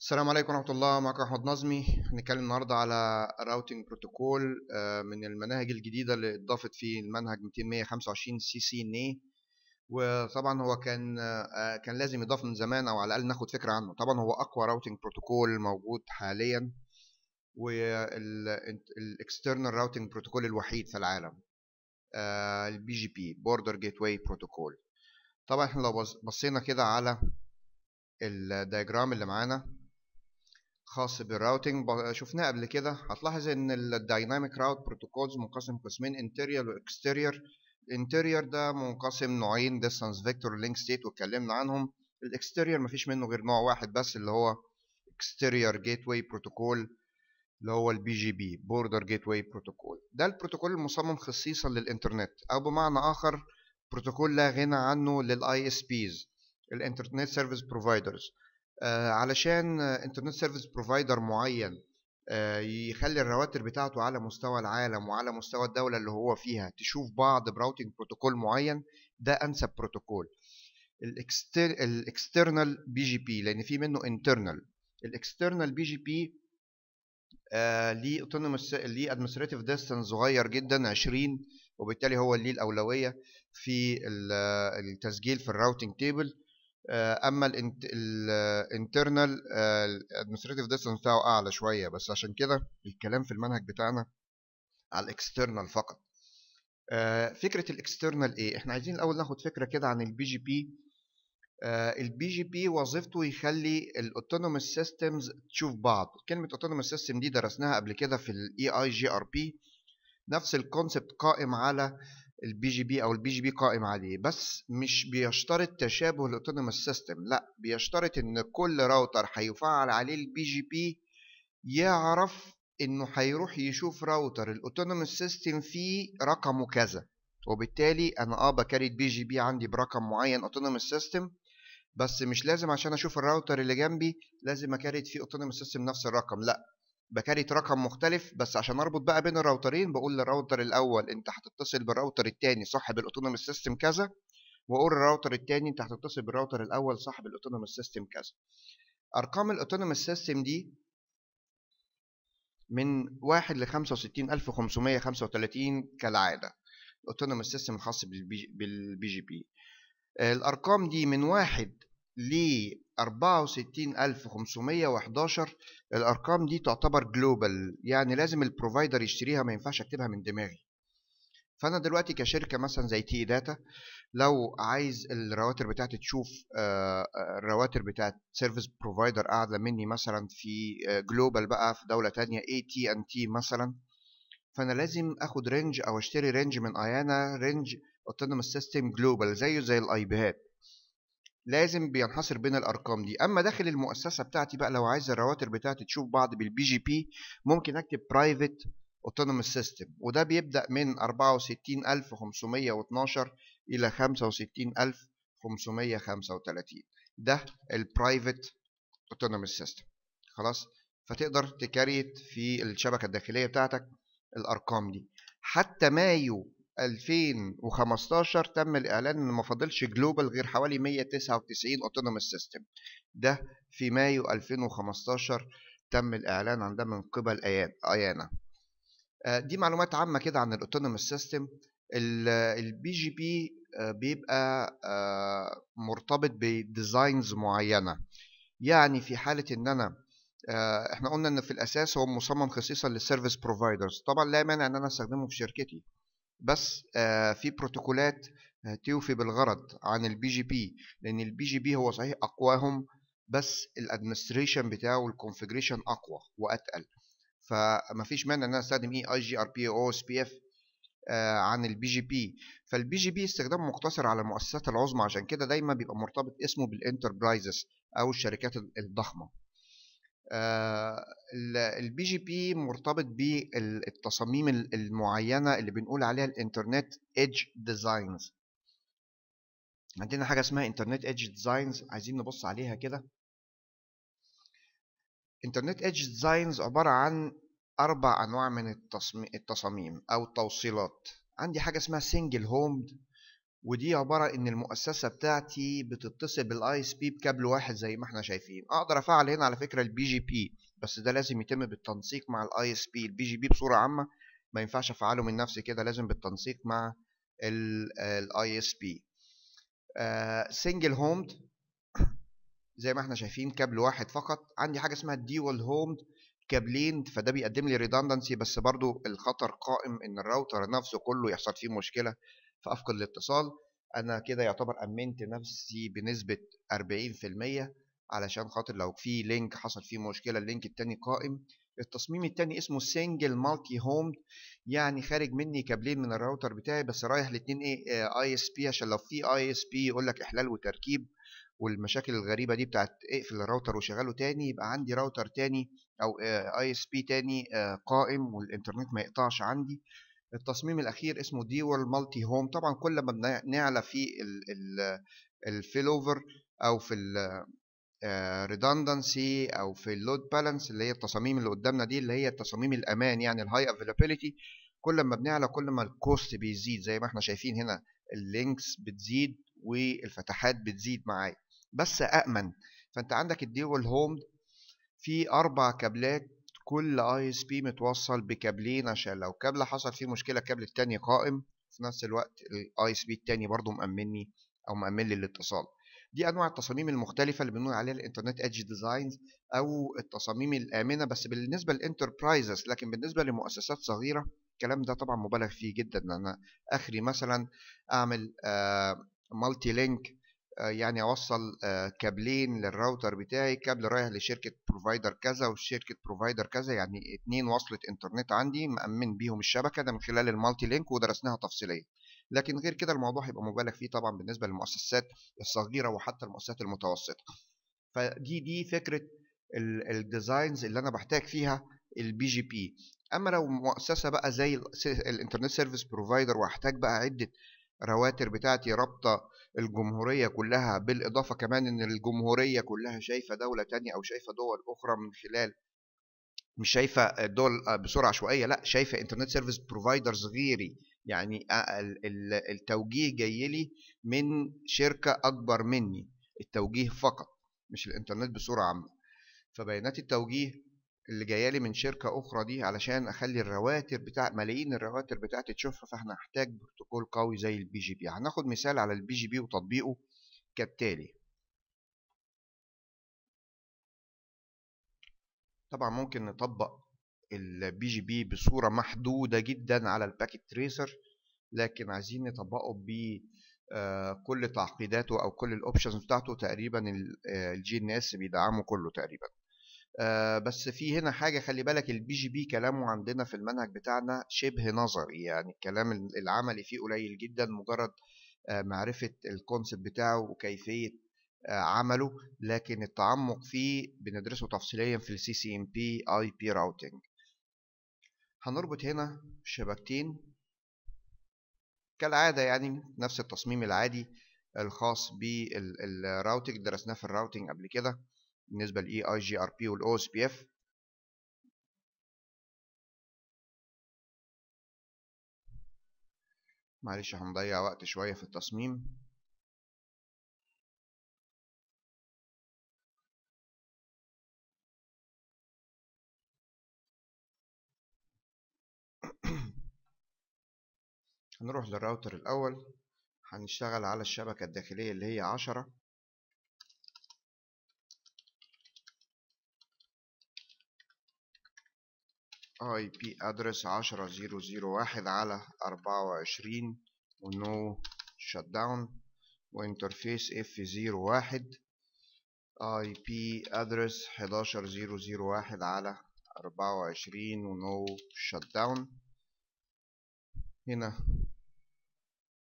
السلام عليكم ورحمة الله. معكم أحمد نظمي. هنتكلم النهاردة على راوتنج بروتوكول من المناهج الجديدة اللي اتضافت في المنهج 225 سي سي ان اي. وطبعا هو كان لازم يضاف من زمان، او على الاقل ناخد فكرة عنه. طبعا هو اقوى راوتنج بروتوكول موجود حاليا، والاكسترنال راوتنج بروتوكول الوحيد في العالم، البي جي بي بوردر جيت واي بروتوكول. طبعا احنا لو بصينا كده على الدياجرام اللي معانا خاص بالراوتنج شفناه قبل كده، هتلاحظ ان الدايناميك راوت بروتوكولز منقسم قسمين: انتيريور واكستيريور. الانتيريور ده منقسم نوعين: ديستانس فيكتور لينك ستيت واتكلمنا عنهم. الاكستيريور مفيش منه غير نوع واحد بس، اللي هو اكستيريور جيت واي بروتوكول، اللي هو البي جي بي بوردر جيت واي بروتوكول. ده البروتوكول المصمم خصيصا للانترنت، او بمعنى اخر بروتوكول لا غنى عنه للاي اس بيز، الانترنت سيرفيس بروفايدرز. علشان انترنت سيرفيس بروفايدر معين يخلي الرواتر بتاعته على مستوى العالم وعلى مستوى الدولة اللي هو فيها تشوف بعض براوتنج بروتوكول معين، ده انسب بروتوكول. الاكسترنال بي جي بي، لان في منه انترنال. الاكسترنال بي جي بي ليه اوتونوموس، ليه ادمنستريتيف ديستانس صغير جدا 20، وبالتالي هو اللي الاولويه في التسجيل في الراوتنج تيبل. اما الانترنال الادمنستريتيف ديستانس بتاعه اعلى شويه، بس عشان كده الكلام في المنهج بتاعنا على الاكسترنال فقط. فكره الاكسترنال ايه؟ احنا عايزين الاول ناخد فكره كده عن البي جي بي. البي جي بي وظيفته يخلي الاوتونوموس سيستمز تشوف بعض. كلمه اوتونوموس سيستم دي درسناها قبل كده في الاي اي جي ار بي. نفس الكونسبت قائم على البي جي بي، او البي جي بي قائم عليه، بس مش بيشترط تشابه الاوتونوموس سيستم، لا، بيشترط ان كل راوتر هيفعل عليه البي جي بي يعرف انه هيروح يشوف راوتر الاوتونوموس سيستم فيه رقمه كذا، وبالتالي انا بكريت بي جي بي عندي برقم معين اوتونوموس سيستم، بس مش لازم عشان اشوف الراوتر اللي جنبي لازم اكريت فيه اوتونوموس سيستم نفس الرقم، لا، بكريت رقم مختلف. بس عشان اربط بقى بين الراوترين بقول للراوتر الاول انت هتتصل بالراوتر الثاني صاحب الاوتونوموس سيستم كذا، واقول للراوتر الثاني انت هتتصل بالراوتر الاول صاحب الاوتونوموس سيستم كذا. ارقام الاوتونوموس سيستم دي من 1 ل 65535 كالعاده، الاوتونوموس سيستم الخاص بالبي جي بي. الارقام دي من 1 ل 64511. الارقام دي تعتبر جلوبال، يعني لازم البروفايدر يشتريها، ما ينفعش اكتبها من دماغي. فانا دلوقتي كشركه مثلا زي تي داتا، لو عايز الرواتر بتاعتي تشوف الرواتر بتاعت سيرفيس بروفايدر قاعده مني مثلا في جلوبال بقى في دوله تانية اي تي ان تي مثلا، فانا لازم اخد رينج او اشتري رينج من ايانا، رينج اوتونوموس سيستم جلوبال زيه زي الاي بيهات، لازم بينحصر بين الارقام دي. اما داخل المؤسسه بتاعتي بقى، لو عايز الرواتر بتاعتي تشوف بعض بالبي جي بي، ممكن اكتب برايفت اوتونوموس سيستم، وده بيبدا من 64512 الى 65535. ده البرايفت اوتونوموس سيستم. خلاص، فتقدر تكريت في الشبكه الداخليه بتاعتك الارقام دي. حتى مايو 2015 تم الاعلان ان ما فاضلش جلوبال غير حوالي 199 اوتونوموس سيستم. ده في مايو 2015 تم الاعلان عن ده من قبل ايانا. دي معلومات عامه كده عن الاوتونوموس سيستم. البي جي بي بيبقى مرتبط بديزاينز معينه. يعني في حاله ان انا احنا قلنا ان في الاساس هو مصمم خصيصا للسيرفيس بروفايدرز، طبعا لا مانع ان انا استخدمه في شركتي، بس في بروتوكولات توفي بالغرض عن البي جي بي، لان البي جي بي هو صحيح اقواهم، بس الادمنستريشن بتاعه والكونفجريشن اقوى واتقل. فمفيش مانع ان انا استخدم اي جي ار بي او اس بي اف عن البي جي بي. فالبي جي بي استخدامه مقتصر على المؤسسات العظمى، عشان كده دايما بيبقى مرتبط اسمه بالانتربرايزز او الشركات الضخمه. البي جي بي مرتبط بالتصاميم المعينه اللي بنقول عليها الانترنت ايدج ديزاينز. عندنا حاجه اسمها انترنت ايدج ديزاينز، عايزين نبص عليها كده. انترنت ايدج ديزاينز عباره عن 4 انواع من التصاميم او التوصيلات. عندي حاجه اسمها سنجل هومد، ودي عبارة ان المؤسسة بتاعتي بتتصل بالاي اس بي بكابل واحد زي ما احنا شايفين. اقدر افعل هنا على فكرة البي جي بي، بس ده لازم يتم بالتنسيق مع الاي اس بي. البي جي بي بصورة عامة ما ينفعش افعله من نفسي كده، لازم بالتنسيق مع الاي اس بي. سنجل هومد زي ما احنا شايفين كابل واحد فقط. عندي حاجة اسمها الديوال هومد كابلين، فده بيقدم لي ريدندنسي، بس برضو الخطر قائم ان الراوتر نفسه كله يحصل فيه مشكلة فافقد الاتصال. انا كده يعتبر امنت نفسي بنسبة 40%، علشان خاطر لو في لينك حصل فيه مشكلة اللينك التاني قائم. التصميم التاني اسمه سنجل مالتي هومد، يعني خارج مني كابلين من الراوتر بتاعي بس رايح الاتنين اي اس بي، عشان لو في اي اس بي يقول لك احلال وتركيب والمشاكل الغريبه دي بتاعت اقفل الراوتر وشغله تاني، يبقى عندي راوتر تاني او اي اس بي تاني قائم والانترنت ما يقطعش عندي. التصميم الاخير اسمه ديوال مالتي هوم. طبعا كل ما بنعلى في الفيل اوفر او في redundancy او في اللود بالانس، اللي هي التصاميم اللي قدامنا دي اللي هي تصاميم الامان يعني الهاي افيلابيلتي، كل ما بنعلى كل ما الكوست بيزيد. زي ما احنا شايفين هنا اللينكس بتزيد والفتحات بتزيد معايا بس أأمن. فأنت عندك الديوال هوم في 4 كابلات، كل اي اس بي متوصل بكابلين عشان لو كابل حصل فيه مشكلة الكابل التاني قائم، في نفس الوقت الاي اس بي التاني برضو مأمني أو مأمن لي الاتصال. دي أنواع التصاميم المختلفة اللي بنقول عليها الانترنت ايدج ديزاينز أو التصاميم الآمنة، بس بالنسبة للانتربرايزز. لكن بالنسبة لمؤسسات صغيرة الكلام ده طبعا مبالغ فيه جدا. أنا آخري مثلا أعمل مالتي لينك، يعني اوصل كابلين للراوتر بتاعي، كابل رايح لشركه بروفايدر كذا وشركه بروفايدر كذا، يعني 2 وصلة انترنت عندي مأمن بيهم الشبكه ده من خلال المالتي لينك ودرسناها تفصيليا. لكن غير كده الموضوع هيبقى مبالغ فيه طبعا بالنسبه للمؤسسات الصغيره وحتى المؤسسات المتوسطه. فدي فكره الديزاينز اللي انا بحتاج فيها البي جي بي. اما لو مؤسسه بقى زي الانترنت سيرفيس بروفايدر واحتاج بقى عده رواتر بتاعتي رابطه الجمهوريه كلها، بالاضافه كمان ان الجمهوريه كلها شايفه دوله تانية او شايفه دول اخرى من خلال، مش شايفه الدول بصوره عشوائيه، لا شايفه انترنت سيرفيس بروفايدرز غيري، يعني التوجيه جاي لي من شركه اكبر مني، التوجيه فقط مش الانترنت بصوره عامه. فبيانات التوجيه اللي جايه لي من شركه اخرى دي علشان اخلي الرواتر بتاع ملايين الرواتر بتاعتي تشوفها، فاحنا هنحتاج بروتوكول قوي زي البي جي بي. هناخد مثال على البي جي بي وتطبيقه كالتالي. طبعا ممكن نطبق البي جي بي بصورة محدودة جدا على الباكيت تريسر، لكن عايزين نطبقه بكل تعقيداته او كل الاوبشنز بتاعته تقريبا. الجي ان اس بيدعمه كله تقريبا. بس في هنا حاجة خلي بالك، البي جي بي كلامه عندنا في المنهج بتاعنا شبه نظري، يعني الكلام العملي فيه قليل جدا، مجرد معرفة الكونسيبت بتاعه وكيفية عمله، لكن التعمق فيه بندرسه تفصيليا في السي سي ام بي اي بي راوتنج. هنربط هنا شبكتين كالعادة، يعني نفس التصميم العادي الخاص بالراوتنج درسناه في الراوتنج قبل كده بالنسبة للاي اي جي ار بي والاو اس بي اف. معلش هنضيع وقت شوية في التصميم. هنروح للراوتر الأول، هنشتغل على الشبكة الداخلية اللي هي 10. اي بي ادرس 10.0.0.1 على 24 ونو شت داون، وانترفيس F01 اي بي ادرس 11.0.0.1 على 24 ونو شت داون. هنا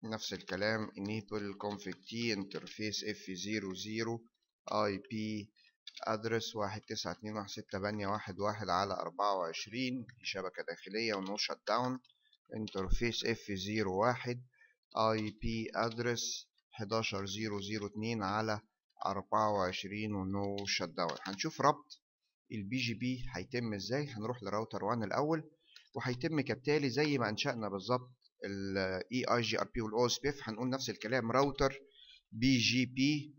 نفس الكلام enable config t interface F00 IP address 192.168.1.1 على 24 شبكة داخلية ونو شت داون. interface F01 IP address 11.0.0.2 على 24 ونو شت داون. هنشوف ربط البي جي بي هيتم ازاي. هنروح لراوتر 1 الاول، وهيتم كالتالي زي ما انشأنا بالظبط الاي اي جي ار بي والاو اس بي اف هنقول نفس الكلام راوتر بي جي بي.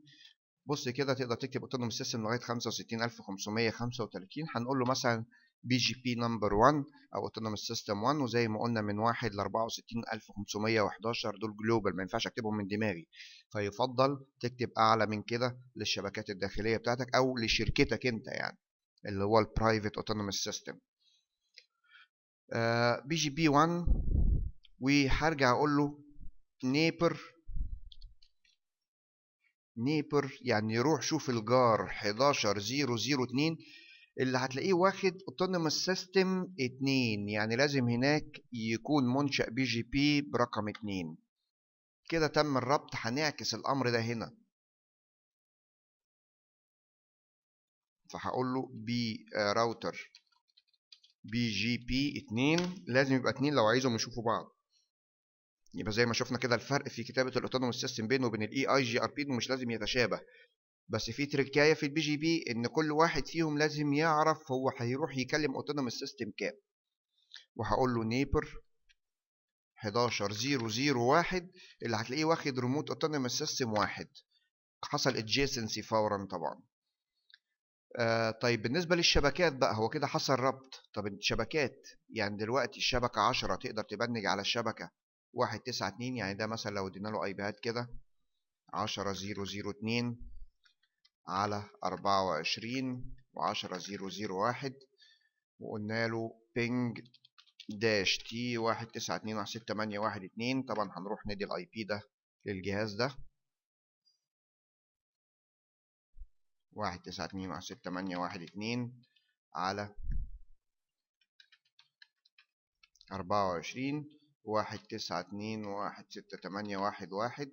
بص كده تقدر تكتب اوتونوموس سيستم لغايه 65535. هنقول له مثلا بي جي بي نمبر 1 او اوتونوموس سيستم 1، وزي ما قلنا من 1 ل 64511 دول جلوبال، ما ينفعش اكتبهم من دماغي، فيفضل تكتب اعلى من كده للشبكات الداخليه بتاعتك او لشركتك انت يعني، اللي هو البرايفت اوتونوموس سيستم. بي جي بي 1، وهرجع اقول له نيبر يعني روح شوف الجار 11002 اللي هتلاقيه واخد اوتونوموس سيستم 2، يعني لازم هناك يكون منشأ بي جي بي برقم 2. كده تم الربط. هنعكس الامر ده هنا، فهقول له بي راوتر بي جي بي 2، لازم يبقى 2 لو عايزهم يشوفوا بعض. يبقى زي ما شفنا كده الفرق في كتابة الاوتونوموس سيستم بينه وبين الاي اي جي ار بي انه مش لازم يتشابه، بس في تركايه في البي جي بي ان كل واحد فيهم لازم يعرف هو هيروح يكلم اوتونوموس سيستم كام. وهقول له نيبر 11001 اللي هتلاقيه واخد ريموت اوتونوموس سيستم 1. حصل ادجيسنسي فورا طبعا. طيب بالنسبه للشبكات بقى هو كده حصل ربط. طب الشبكات يعني دلوقتي الشبكه 10 تقدر تبنج على الشبكه 192، يعني ده مثلا لو ادينا له ايباد كده 10002 على 24 و10001 وقلنا له بينج داش تي 192.168.1.2. طبعا هنروح ندي الاي بي ده للجهاز ده 192.168.1.2 على 24 192.168.1.1.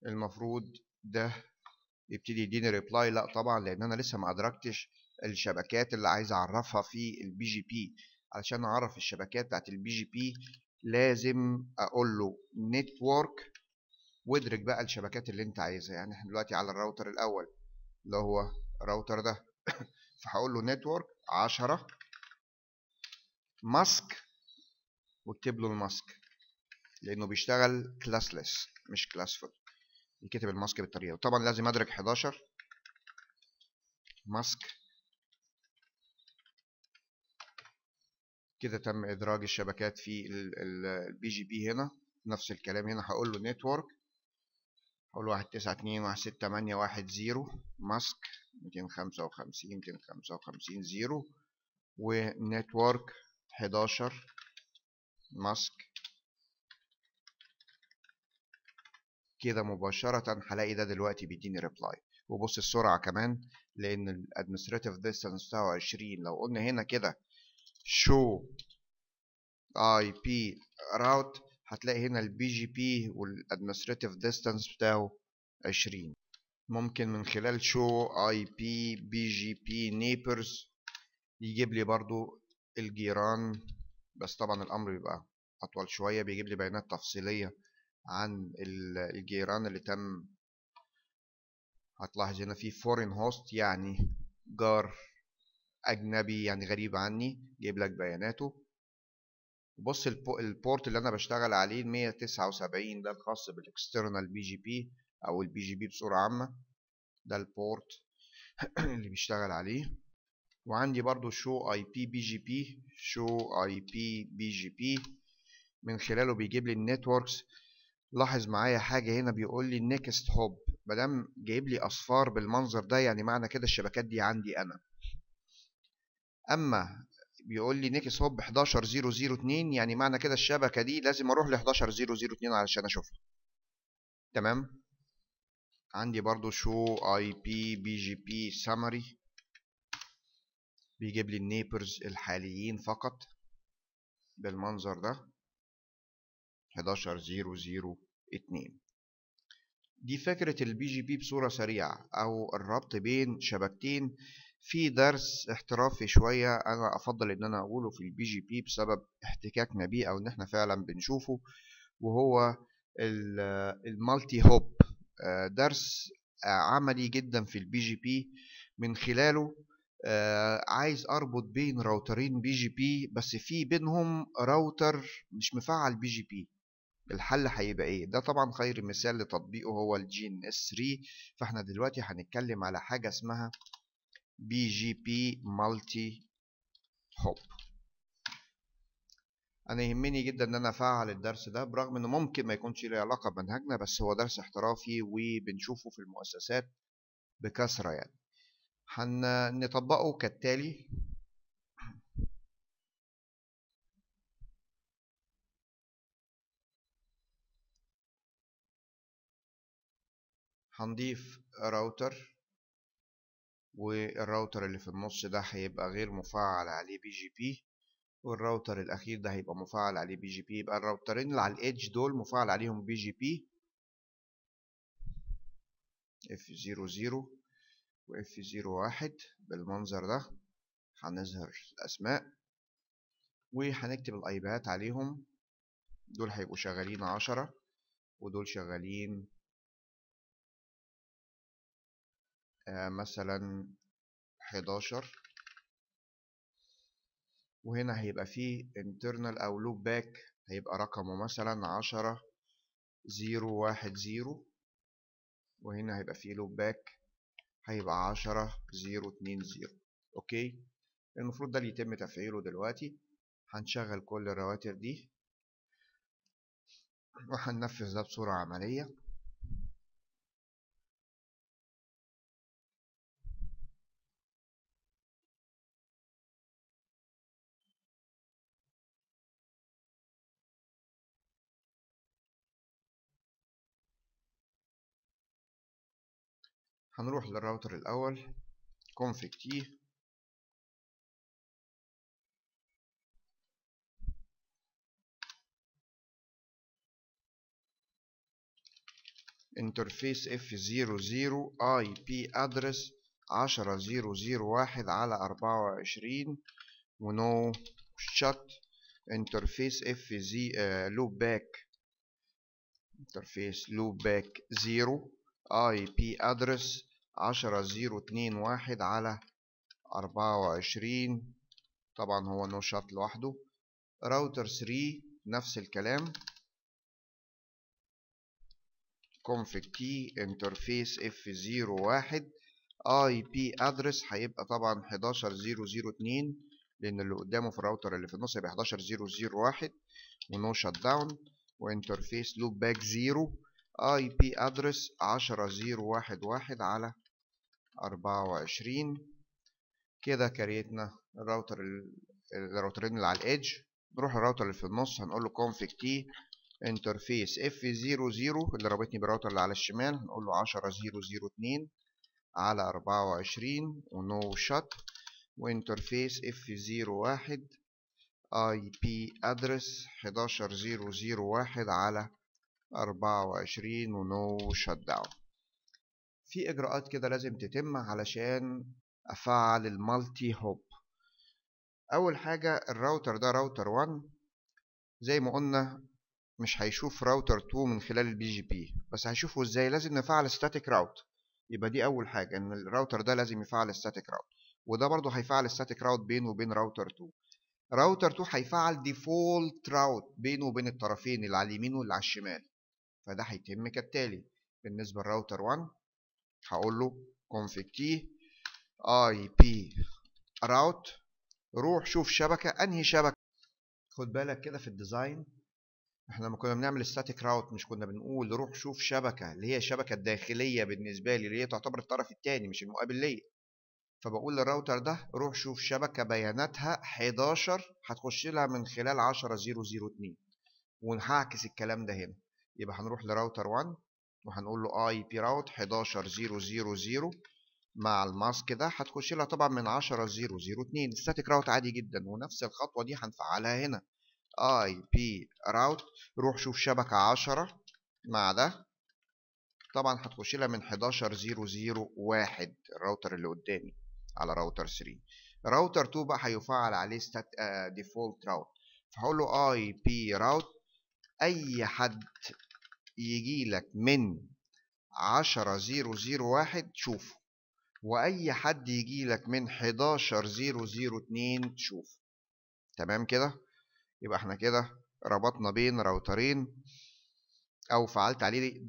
المفروض ده يبتدي يديني ريبلاي. لا طبعا، لان انا لسه ما ادركتش الشبكات اللي عايز اعرفها في البي جي بي. علشان اعرف الشبكات بتاعت البي جي بي لازم اقول له نتورك وادرك بقى الشبكات اللي انت عايزها. يعني احنا دلوقتي على الراوتر الاول اللي هو الراوتر ده فهقول له نتورك 10 ماسك واكتب له الماسك لانه بيشتغل كلاسلس مش كلاسفول، يكتب الماسك بالطريقه. وطبعا لازم ادرك 11 ماسك. كده تم ادراج الشبكات في البي جي بي. هنا نفس الكلام، هنا هقول له نتورك، هقول له 192.168.1.0 ماسك 255 0 ونتورك 11 ماسك. كده مباشرة هلاقي ده دلوقتي بيديني ريبلاي. وبص السرعة كمان، لأن الادمنستريتيف ديستانس بتاعه 20. لو قلنا هنا كده شو اي بي راوت هتلاقي هنا البي جي بي والادمنستريتيف ديستانس بتاعه 20. ممكن من خلال شو اي بي بي جي بي نيبرز يجيب لي برضو الجيران، بس طبعا الامر بيبقى اطول شوية، بيجيب لي بيانات تفصيلية عن الجيران اللي تم. هتلاحظ هنا في فورين هوست يعني جار اجنبي يعني غريب عني، جايب لك بياناته. وبص البورت اللي انا بشتغل عليه 179 ده الخاص بالاكسترنال بي جي بي او البي جي بي بصورة عامة، ده البورت اللي بيشتغل عليه. وعندي برضو شو اي بي بي جي بي، شو اي بي بي جي بي من خلاله بيجيب لي النتوركس. لاحظ معايا حاجة هنا، بيقول لي نيكست هوب. مادام جايب لي اصفار بالمنظر ده يعني معنى كده الشبكات دي عندي انا. اما بيقول لي نيكست هوب 11002 يعني معنى كده الشبكة دي لازم اروح ل 11002 علشان اشوفها. تمام. عندي برضو شو اي بي بي جي بي سامري، بيجيب لي النيبرز الحاليين فقط بالمنظر ده 11002. دي فكرة البي جي بي بصورة سريعة أو الربط بين شبكتين. في درس احترافي شوية أنا أفضل إن أنا أقوله في البي جي بي بسبب احتكاكنا بيه أو إن إحنا فعلا بنشوفه، وهو المالتي هوب. درس عملي جدا في البي جي بي. من خلاله عايز اربط بين راوترين بي جي بي بس في بينهم راوتر مش مفعل بي جي بي. الحل هيبقى ايه؟ ده طبعا خير مثال لتطبيقه هو الجي ان اس 3. فاحنا دلوقتي هنتكلم على حاجه اسمها بي جي بي مالتي هوب. انا يهمني جدا ان انا افعل الدرس ده برغم انه ممكن ما يكونش له علاقه بمنهجنا، بس هو درس احترافي وبنشوفه في المؤسسات بكثره يعني. هنطبقه كالتالي. هنضيف راوتر، والراوتر اللي في النص ده هيبقى غير مفعل عليه بي جي بي، والراوتر الاخير ده هيبقى مفعل عليه بي جي بي. يبقى الراوترين اللي على الايدج دول مفعل عليهم بي جي بي F00 و F01 بالمنظر ده. هنظهر الاسماء وهنكتب الايبيات عليهم. دول هيبقوا شغالين 10 ودول شغالين مثلا 11. وهنا هيبقى فيه internal او loop back هيبقى رقمه مثلا 10 010، وهنا هيبقى فيه loop back هيبقى 10 020. اوكي، المفروض ده اللي يتم تفعيله دلوقتي. هنشغل كل الرواتر دي وهننفذ ده بصورة عملية. هنروح للراوتر الأول config t interface F00 IP address 10.0.0.1 على 24 ونو shut interface FZ loopback interface loopback 0 IP address 10.0.2.1 على 24. طبعا هو نو شات لوحده. راوتر 3 نفس الكلام config t interface F01 IP address هيبقى طبعا 11.0.0.2 لان اللي قدامه في الراوتر اللي في النص هيبقى 11.0.0.1 ونو شات داون. وانترفيس لوب باك 0 IP address 10.0.1.1 على 24. كده كريتنا الراوترين اللي على الايدج. نروح الراوتر اللي في النص هنقول له config t interface F00 اللي رابطني بالراوتر اللي على الشمال هنقول له 10.0.0.2 على 24 ونو شات. وانترفيس F01 IP address 11.0.0.1 على 24 ونو شات داون. في اجراءات كده لازم تتم علشان افعل المالتي هوب. اول حاجه الراوتر ده راوتر 1 زي ما قلنا مش هيشوف راوتر 2 من خلال البي جي بي، بس هيشوفه ازاي؟ لازم نفعل ستاتيك راوت. يبقى دي اول حاجه ان الراوتر ده لازم يفعل ستاتيك راوت، وده برضه هيفعل ستاتيك راوت بينه وبين راوتر 2. راوتر 2 هيفعل ديفولت راوت بينه وبين الطرفين اللي على اليمين واللي على الشمال. فده هيتم كالتالي. بالنسبه لراوتر 1 هقول له config t IP route روح شوف شبكه انهي شبكه. خد بالك كده في الديزاين احنا لما كنا بنعمل ستاتيك راوت مش كنا بنقول روح شوف شبكه اللي هي الشبكه الداخليه بالنسبه لي اللي هي تعتبر الطرف الثاني مش المقابل ليا. فبقول للراوتر ده روح شوف شبكه بياناتها 11 هتخش لها من خلال 10.0.0.2 وهعكس الكلام ده هنا. يبقى هنروح لراوتر 1 وهنقول له اي بي راوت 11.0.0.0 مع الماسك ده هتخش لها طبعا من 10.0.0.2 ستاتيك راوت عادي جدا. ونفس الخطوه دي هنفعلها هنا اي بي راوت روح شوف شبكه 10 مع ده طبعا هتخش لها من 11.0.0.1 الراوتر اللي قدامي على راوتر 3. راوتر 2 بقى هيفعل عليه ديفولت راوت. فهقول له اي بي راوت اي حد يجي لك من 10.0.0.1 شوفه. واي حد يجي لك من 11002 تشوف. تمام كده؟ يبقى احنا كده ربطنا بين راوترين او فعلت عليه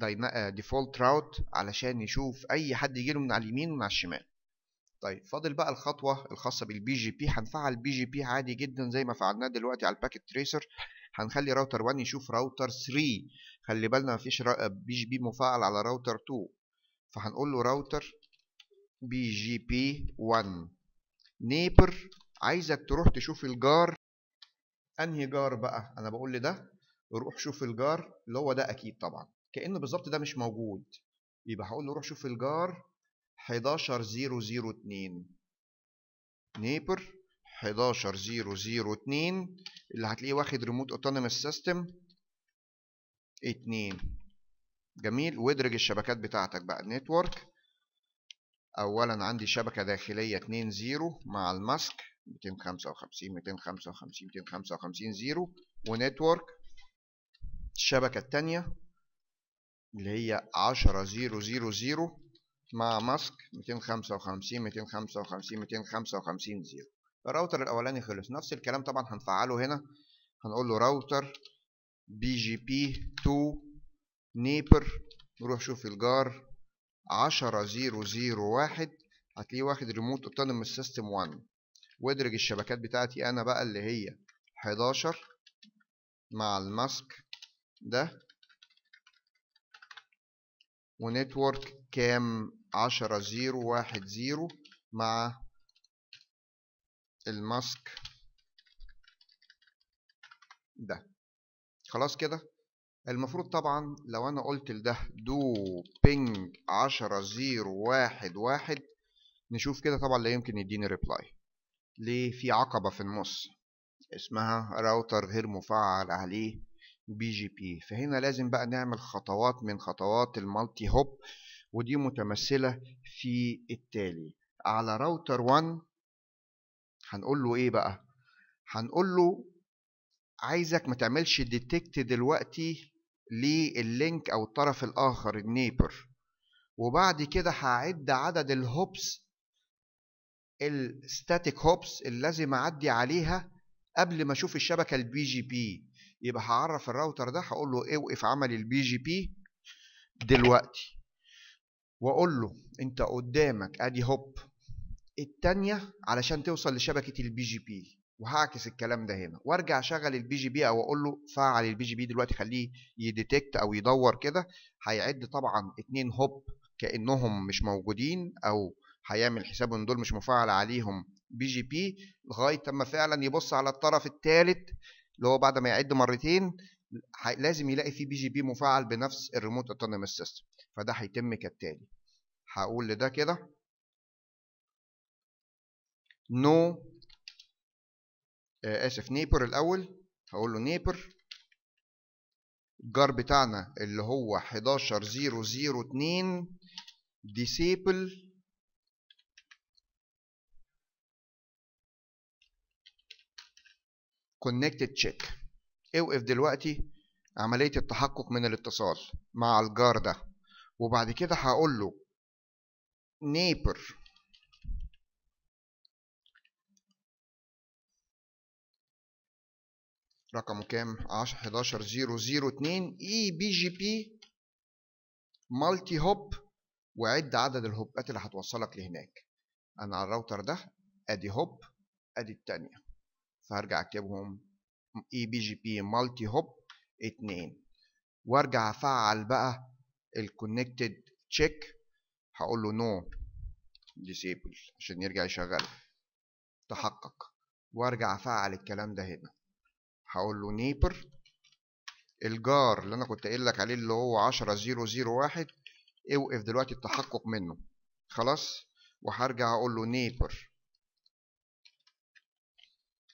ديفولت راوت علشان يشوف اي حد يجي له من على اليمين ومن على الشمال. طيب فاضل بقى الخطوه الخاصه بالبي جي بي. هنفعل بي جي بي عادي جدا زي ما فعلناه دلوقتي على الباكيت تريسر. هنخلي راوتر 1 يشوف راوتر 3. خلي بالنا مفيش بي جي بي مفعل على راوتر 2. فهنقول له راوتر بي جي بي 1 نيبر. عايزك تروح تشوف الجار. انهي جار بقى؟ انا بقول لده روح شوف الجار اللي هو ده، اكيد طبعا كأنه بالظبط ده مش موجود. يبقى هقول له روح شوف الجار 11002 نيبر 11002 اللي هتلاقيه واخد ريموت اوتونوموس سيستم 2. جميل. وادرج الشبكات بتاعتك بقى. نتورك اولا عندي شبكه داخليه 2 0 مع الماسك 255 255 255 0. ونتورك الشبكه الثانيه اللي هي 10000 مع ماسك 255 255 255 0. الراوتر الاولاني خلص. نفس الكلام طبعا هنفعله هنا. هنقول له راوتر بي جي بي 2 نيبر. نروح شوف الجار 10001 هتلاقيه واخد ريموت اوتونوموس سيستم 1. وادرج الشبكات بتاعتي انا بقى اللي هي 11 مع الماسك ده. ونتورك كام 10010 مع الماسك ده. خلاص كده. المفروض طبعا لو انا قلت لده دو بينج 10011 نشوف كده طبعا لا يمكن يديني ريبلاي. ليه؟ في عقبة في النص اسمها راوتر غير مفعل عليه بي جي بي. فهنا لازم بقى نعمل خطوات من خطوات المالتي هوب، ودي متمثلة في التالي. على راوتر 1 هنقول له ايه بقى؟ هنقول له عايزك ما تعملش ديتكت دلوقتي لللينك او الطرف الاخر النيبر، وبعد كده هعد عدد الهوبس الستاتيك هوبس اللي لازم اعدي عليها قبل ما اشوف الشبكه البي جي بي. يبقى هعرف الراوتر ده هقول له اوقف عمل البي جي بي دلوقتي، واقول له انت قدامك ادي هوب التانية علشان توصل لشبكه البي جي بي، وهعكس الكلام ده هنا وارجع اشغل البي جي بي او اقول له فعل البي جي بي دلوقتي خليه يديتكت او يدور كده. هيعد طبعا 2 هوب كانهم مش موجودين، او هيعمل حسابه ان دول مش مفعل عليهم بي جي بي لغايه اما فعلا يبص على الطرف الثالث اللي هو بعد ما يعد مرتين لازم يلاقي فيه بي جي بي مفعل بنفس الريموت اوتونوموس سيستم. فده هيتم كالتالي. هقول لده كده نو اسف نيبر الاول. هقول له نيبر الجار بتاعنا اللي هو 11002 disable connected check. اوقف دلوقتي عملية التحقق من الاتصال مع الجار ده. وبعد كده هقول له neighbor رقمه كام 11002 اي بي جي بي مالتي هوب، وعد عدد الهوبات اللي هتوصلك لهناك. انا على الراوتر ده ادي هوب ادي التانية، فهرجع اكتبهم اي بي جي بي مالتي هوب 2، وارجع افعل بقى الكونكتد تشيك. هقول له نو ديسيبل عشان يرجع يشغل تحقق، وارجع افعل الكلام ده هنا. هقول له نيبر الجار اللي انا كنت قايل لك عليه اللي هو 10001 اوقف دلوقتي التحقق منه خلاص. وهرجع اقول له نيبر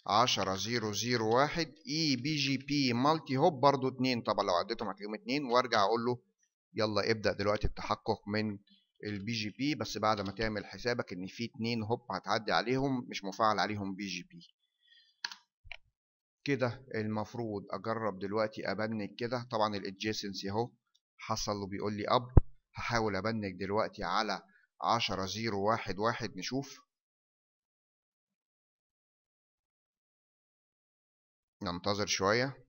10001 اي بي جي بي مالتي هوب برضو 2، طبعا لو عديتهم هتلاقيهم 2. وارجع اقول له يلا ابدأ دلوقتي التحقق من البي جي بي، بس بعد ما تعمل حسابك ان في 2 هوب هتعدي عليهم مش مفعل عليهم بي جي بي. كده المفروض اجرب دلوقتي ابنج كده. طبعا الادجيسنسي اهو حصل وبيقول لي اب. هحاول ابنج دلوقتي على 10.0.1.1 نشوف. ننتظر شوية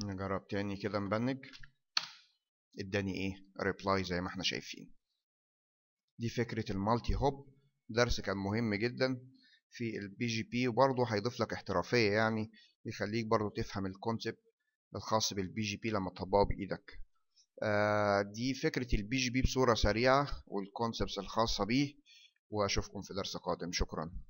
نجرب تاني كده نبنج. اداني ايه؟ ريبلاي زي ما احنا شايفين. دي فكرة المالتي هوب. درس كان مهم جدا في البي جي بي، وبرضه هيضيف لك احترافية، يعني يخليك برضه تفهم الكونسبت الخاص بالبي جي بي لما تطبقه بإيدك. دي فكرة البي جي بي بصورة سريعة والكونسبتس الخاصة بيه، وأشوفكم في درس قادم. شكرا.